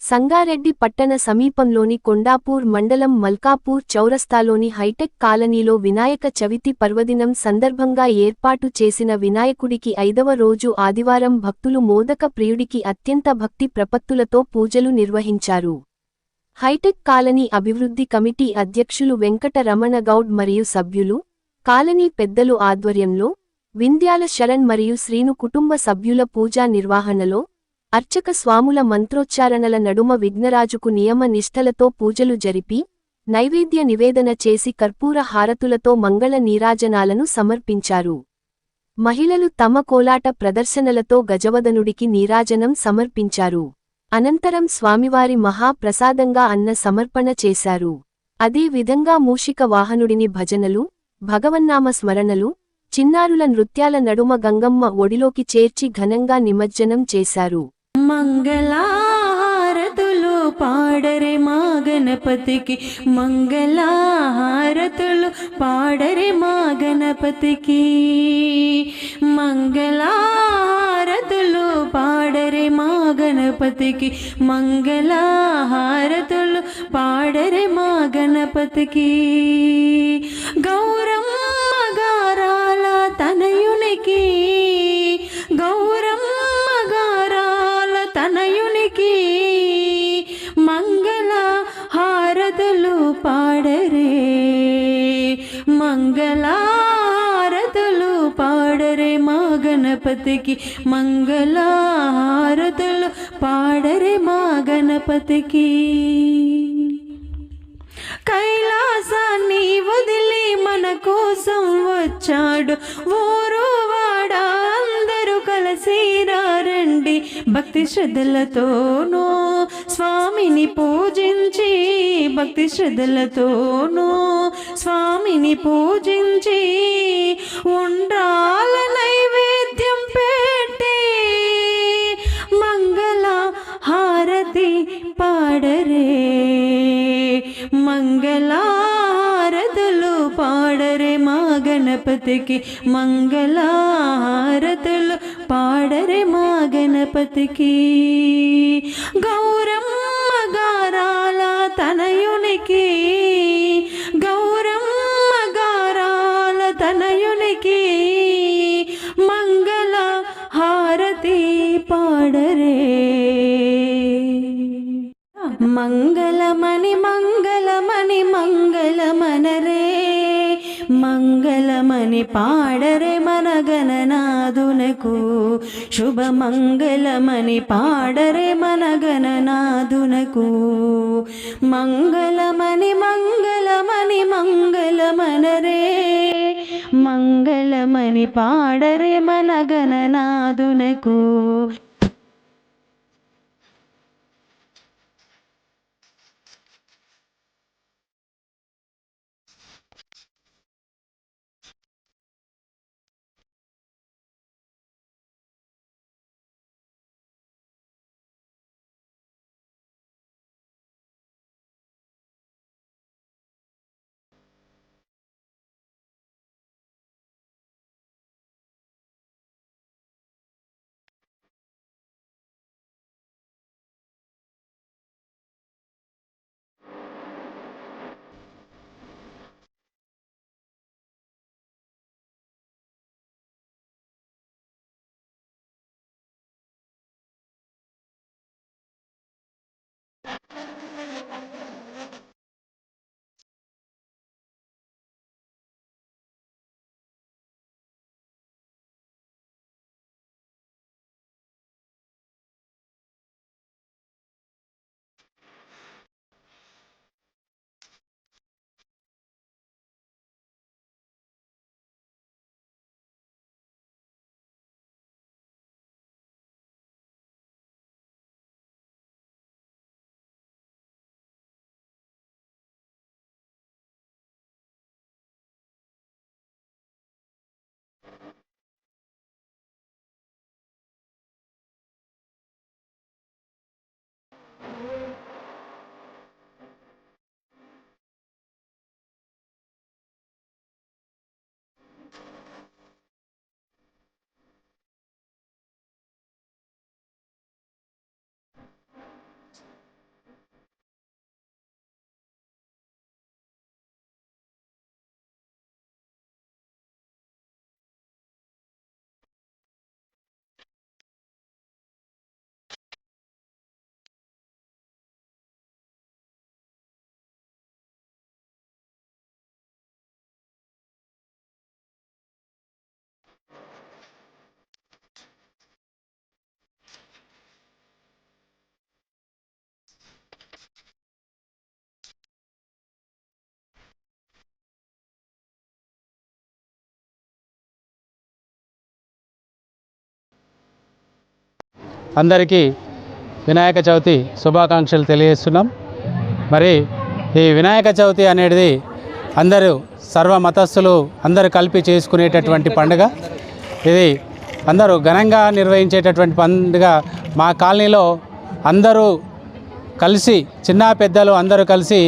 సంగారెడ్డి పట్టణ సమీపంలోని కొండాపూర్ మండలం మల్కాపూర్ చౌరస్తాలోని హైటెక్ కాలనీలో వినాయక చవితి పర్వదినం సందర్భంగా ఏర్పాటు చేసిన వినాయకుడికి 5వ రోజు ఆదివారం భక్తులు మోదక ప్రియుడికి అత్యంత భక్తి ప్రపత్తులతో పూజలు నిర్వహించారు. హైటెక్ కాలనీ అభివృద్ధి కమిటీ అధ్యక్షులు వెంకట రమణ గౌడ్ మరియు సభ్యులు, కాలనీ పెద్దలు ఆధ్వర్యంలో, వింధ్యాల శరణ్ మరియు శ్రీను కుటుంబ సభ్యుల పూజా నిర్వహణలో, అర్చక స్వాముల మంత్రోచ్చారణల నడుమ విఘ్నరాజుకు నియమ నిష్ఠలతో పూజలు జరిపి, నైవేద్య నివేదన చేసి కర్పూర హారతులతో మంగళ నీరాజనాలను సమర్పించారు. మహిళలు తమ కోలాట ప్రదర్శనలతో గజవదనుడికి నీరాజనం సమర్పించారు. అనంతరం స్వామివారి మహాప్రసాదంగా అన్న సమర్పణ చేశారు. అదే విధంగా మూషిక వాహనుడిని భజనలు, భగవన్నామ స్మరణలు, చిన్నారుల నృత్యాల నడుమ గంగమ్మ ఒడిలోకి చేర్చి ఘనంగా నిమజ్జనం చేశారు. మంగళహారతులు పాడరే మా గణపతికి, మంగళహారతులు పాడరే మా గణపతికి, మంగళహారతులు పాడరే మా గణపతికి, మంగళహారతులు పాడరే మా గణపతికి. గౌరమ్మ గారాల తనయునికి, గౌరమ్మ గారాల తనయునికి, మంగళ హారతులు పాడరే, మంగళ హారతులు పాడరే మా గణపతికి, మంగళ హారతులు పాడరే మా గణపతికి. కైలాసాన్ని వదిలి మన కోసం వచ్చాడు ఊరు వాడ, అందరూ కలిసి రండి భక్తి శ్రద్ధలతోనూ స్వామిని పూజించి, భక్తి శ్రద్ధలతోనూ స్వామిని పూజించి, ఉండ్రాల నైవేద్యం పెట్టి మంగళ హారతి పాడరే, మంగళహారతులు పాడరే మా గణపతికి, మంగళహారతులు పాడరే మా గణపతికి. గౌరమ్మ గారాల తనయునికి, గౌరమ్మ గారాల తనయునికి, మంగళ హారతి పాడరే. మంగళమణి మంగళమణి మంగళమనరే, మంగళమణి పాడరే మన గణనాథునకు, శుభమంగళమణి పాడరే మన గణనాథునకు. మంగళమణి మంగళమణి మంగళమనరే, మంగళమణి పాడరే మన గణనాథునకు. అందరికీ వినాయక చవితి శుభాకాంక్షలు తెలియజేస్తున్నాం. మరి ఈ వినాయక చవితి అనేది అందరూ సర్వ మతస్థులు అందరూ కలిపి చేసుకునేటటువంటి పండుగ. ఇది అందరూ ఘనంగా నిర్వహించేటటువంటి పండుగ. మా కాలనీలో అందరూ కలిసి చిన్న పెద్దలు అందరూ కలిసి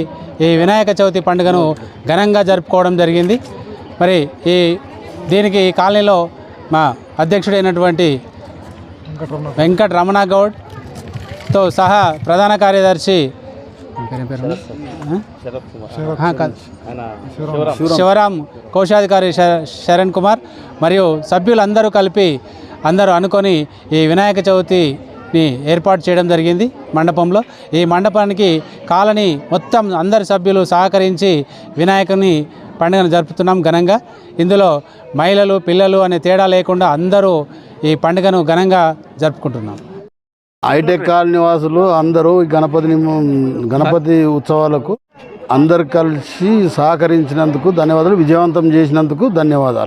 ఈ వినాయక చవితి పండుగను ఘనంగా జరుపుకోవడం జరిగింది. మరి దీనికి ఈ కాలనీలో మా అధ్యక్షుడైనటువంటి వెంకట గౌడ్తో సహా ప్రధాన కార్యదర్శి శివరాం, కోశాధికారి శరణ్ కుమార్ మరియు సభ్యులందరూ కలిపి అందరూ అనుకొని ఈ వినాయక చవితిని ఏర్పాటు చేయడం జరిగింది మండపంలో. ఈ మండపానికి కాలనీ మొత్తం అందరి సభ్యులు సహకరించి వినాయకుని పండుగను జరుపుతున్నాం ఘనంగా. ఇందులో మహిళలు పిల్లలు అనే తేడా లేకుండా అందరూ ఈ పండుగను ఘనంగా జరుపుకుంటున్నాం. హైటెక్ కాలనీ వాసులు అందరూ గణపతి ఉత్సవాలకు అందరు కలిసి సహకరించినందుకు ధన్యవాదాలు. విజయవంతం చేసినందుకు ధన్యవాదాలు.